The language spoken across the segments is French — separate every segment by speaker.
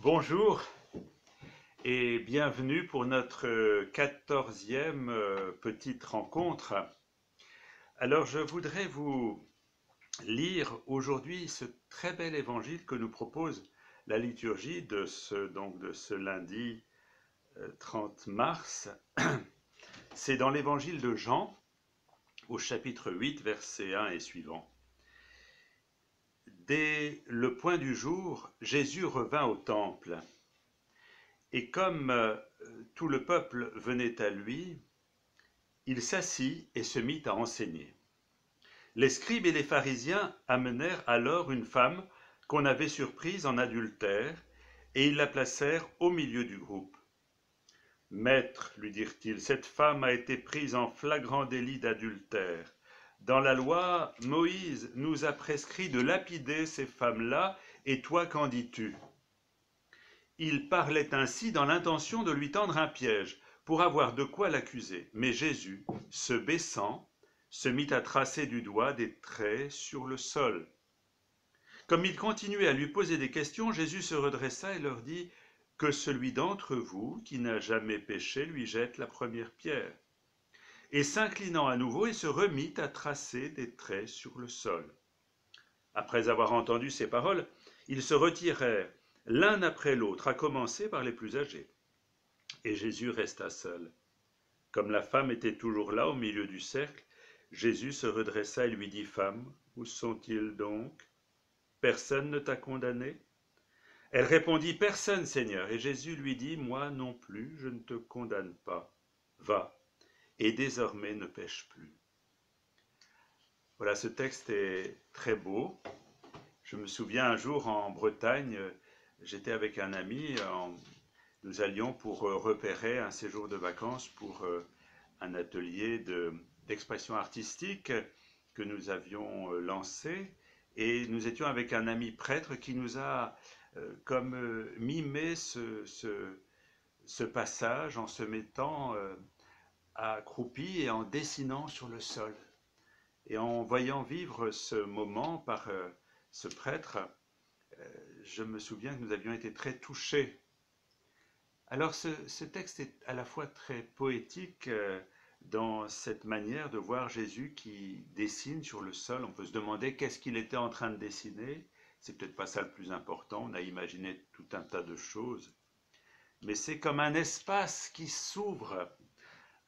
Speaker 1: Bonjour et bienvenue pour notre 14e petite rencontre. Alors je voudrais vous lire aujourd'hui ce très bel évangile que nous propose la liturgie de ce lundi 30 mars. C'est dans l'évangile de Jean au chapitre 8 verset 1 et suivant. Dès le point du jour, Jésus revint au temple. Et comme tout le peuple venait à lui, il s'assit et se mit à enseigner. Les scribes et les pharisiens amenèrent alors une femme qu'on avait surprise en adultère, et ils la placèrent au milieu du groupe. « Maître, lui dirent-ils, cette femme a été prise en flagrant délit d'adultère. Dans la loi, Moïse nous a prescrit de lapider ces femmes-là, et toi qu'en dis-tu » Il parlait ainsi dans l'intention de lui tendre un piège, pour avoir de quoi l'accuser. Mais Jésus, se baissant, se mit à tracer du doigt des traits sur le sol. Comme il continuait à lui poser des questions, Jésus se redressa et leur dit « Que celui d'entre vous qui n'a jamais péché lui jette la première pierre. » Et s'inclinant à nouveau, il se remit à tracer des traits sur le sol. Après avoir entendu ces paroles, ils se retirèrent l'un après l'autre, à commencer par les plus âgés. Et Jésus resta seul. Comme la femme était toujours là au milieu du cercle, Jésus se redressa et lui dit « Femme, où sont-ils donc? Personne ne t'a condamné ?» Elle répondit « Personne, Seigneur. » Et Jésus lui dit « Moi non plus, je ne te condamne pas. Va, et désormais ne pêche plus. » Voilà, ce texte est très beau. Je me souviens un jour en Bretagne, j'étais avec un ami, nous allions pour repérer un séjour de vacances pour un atelier d'expression artistique que nous avions lancé, et nous étions avec un ami prêtre qui nous a mimé ce passage en se mettant accroupi et en dessinant sur le sol. Et en voyant vivre ce moment par ce prêtre, je me souviens que nous avions été très touchés. Alors ce texte est à la fois très poétique dans cette manière de voir Jésus qui dessine sur le sol. On peut se demander qu'est-ce qu'il était en train de dessiner. C'est peut-être pas ça le plus important, on a imaginé tout un tas de choses. Mais c'est comme un espace qui s'ouvre,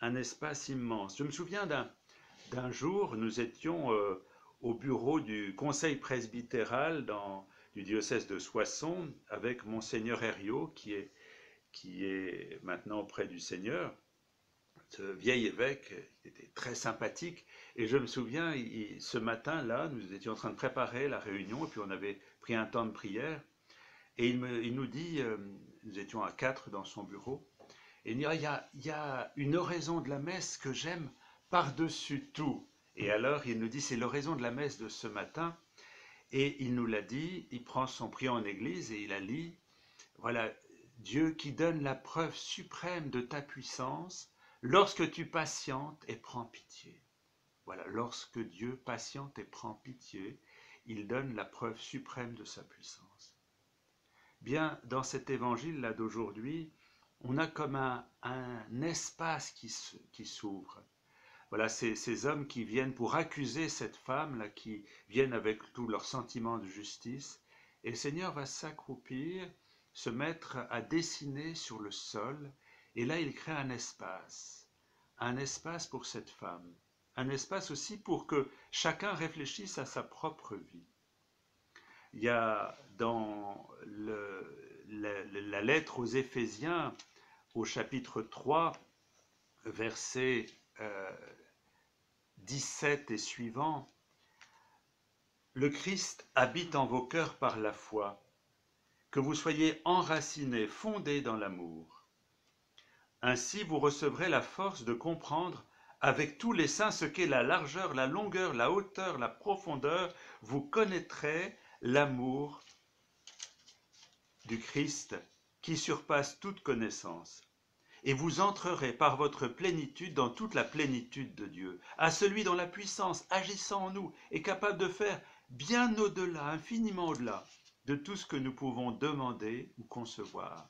Speaker 1: un espace immense. Je me souviens d'un jour, nous étions au bureau du conseil presbytéral du diocèse de Soissons avec Monseigneur Herriot, qui est maintenant auprès du Seigneur. Ce vieil évêque était très sympathique, et je me souviens, ce matin-là, nous étions en train de préparer la réunion, et puis on avait pris un temps de prière, et il nous dit, nous étions à 4 dans son bureau, et il dit, il y a une oraison de la messe que j'aime par-dessus tout. Et alors il nous dit, c'est l'oraison de la messe de ce matin, et il nous l'a dit, il prend son priant en église et il a dit, voilà, Dieu qui donne la preuve suprême de ta puissance lorsque tu patientes et prends pitié. Voilà, lorsque Dieu patiente et prend pitié, il donne la preuve suprême de sa puissance. Bien, dans cet évangile-là d'aujourd'hui, on a comme un espace qui s'ouvre. Voilà, ces hommes qui viennent pour accuser cette femme-là, qui viennent avec tout leur sentiment de justice, et le Seigneur va s'accroupir, se mettre à dessiner sur le sol, et là il crée un espace pour cette femme, un espace aussi pour que chacun réfléchisse à sa propre vie. Il y a dans la lettre aux Éphésiens, au chapitre 3, versets 17 et suivants, « Le Christ habite en vos cœurs par la foi, que vous soyez enracinés, fondés dans l'amour. Ainsi vous recevrez la force de comprendre avec tous les saints ce qu'est la largeur, la longueur, la hauteur, la profondeur. Vous connaîtrez l'amour du Christ qui surpasse toute connaissance. Et vous entrerez par votre plénitude dans toute la plénitude de Dieu, à celui dont la puissance, agissant en nous, est capable de faire bien au-delà, infiniment au-delà, de tout ce que nous pouvons demander ou concevoir.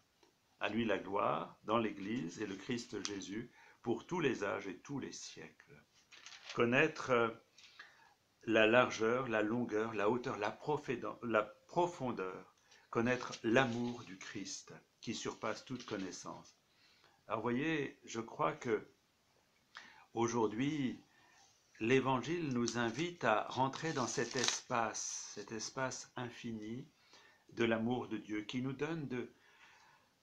Speaker 1: À lui la gloire dans l'Église et le Christ Jésus pour tous les âges et tous les siècles. Connaître la largeur, la longueur, la hauteur, la profondeur, connaître l'amour du Christ qui surpasse toute connaissance. Alors voyez, je crois que aujourd'hui, l'Évangile nous invite à rentrer dans cet espace infini de l'amour de Dieu qui nous donne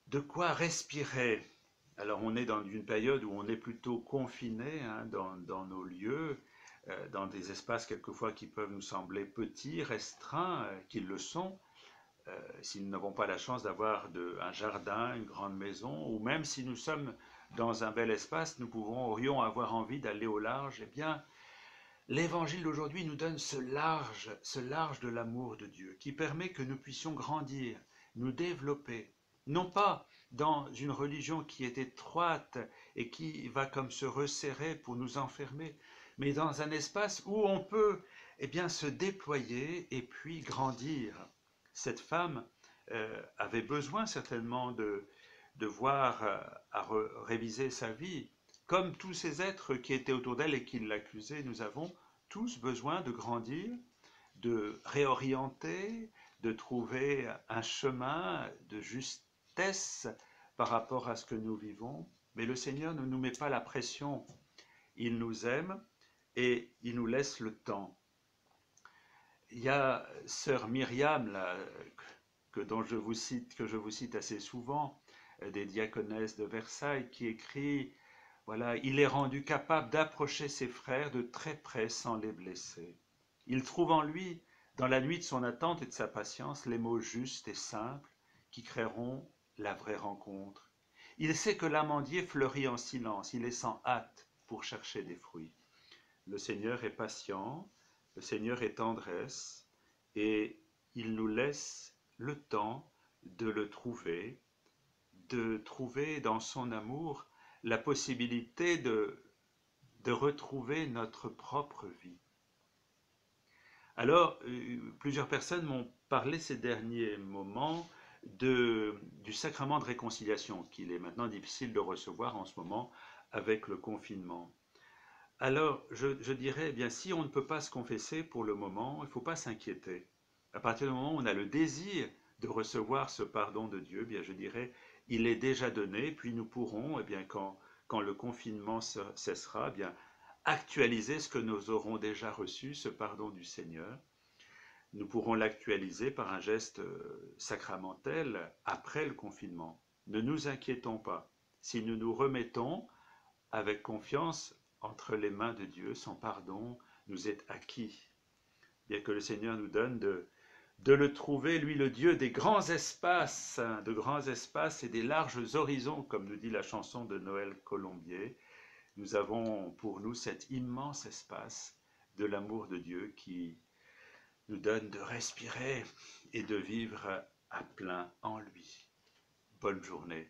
Speaker 1: de quoi respirer. Alors on est dans une période où on est plutôt confiné dans nos lieux, dans des espaces quelquefois qui peuvent nous sembler petits, restreints, qu'ils le sont, si nous n'avons pas la chance d'avoir un jardin, une grande maison, ou même si nous sommes dans un bel espace, nous aurions avoir envie d'aller au large. Eh bien, l'Évangile d'aujourd'hui nous donne ce large de l'amour de Dieu, qui permet que nous puissions grandir, nous développer, non pas dans une religion qui est étroite et qui va comme se resserrer pour nous enfermer, mais dans un espace où on peut se déployer et puis grandir. Cette femme avait besoin certainement de voir à réviser sa vie. Comme tous ces êtres qui étaient autour d'elle et qui l'accusaient, nous avons tous besoin de grandir, de réorienter, de trouver un chemin de justesse par rapport à ce que nous vivons. Mais le Seigneur ne nous met pas la pression. Il nous aime et il nous laisse le temps. Il y a sœur Myriam, là, que je vous cite assez souvent, des diaconesses de Versailles, qui écrit « Voilà, il est rendu capable d'approcher ses frères de très près sans les blesser. Il trouve en lui, dans la nuit de son attente et de sa patience, les mots justes et simples qui créeront la vraie rencontre. Il sait que l'amandier fleurit en silence, il est sans hâte pour chercher des fruits. Le Seigneur est patient, le Seigneur est tendresse, et il nous laisse le temps de le trouver, de trouver dans son amour la possibilité de retrouver notre propre vie. Alors, plusieurs personnes m'ont parlé ces derniers moments du sacrement de réconciliation, qu'il est maintenant difficile de recevoir en ce moment avec le confinement. Alors, je dirais, eh bien, si on ne peut pas se confesser pour le moment, il ne faut pas s'inquiéter. À partir du moment où on a le désir de recevoir ce pardon de Dieu, eh bien, je dirais, il est déjà donné, puis nous pourrons, eh bien, quand le confinement cessera, eh bien, actualiser ce que nous aurons déjà reçu, ce pardon du Seigneur. Nous pourrons l'actualiser par un geste sacramentel après le confinement. Ne nous inquiétons pas. Si nous nous remettons avec confiance entre les mains de Dieu, son pardon nous est acquis. Bien que le Seigneur nous donne de le trouver, lui le Dieu des grands espaces, et des larges horizons, comme nous dit la chanson de Noël Colombier. Nous avons pour nous cet immense espace de l'amour de Dieu qui nous donne de respirer et de vivre à plein en lui. Bonne journée.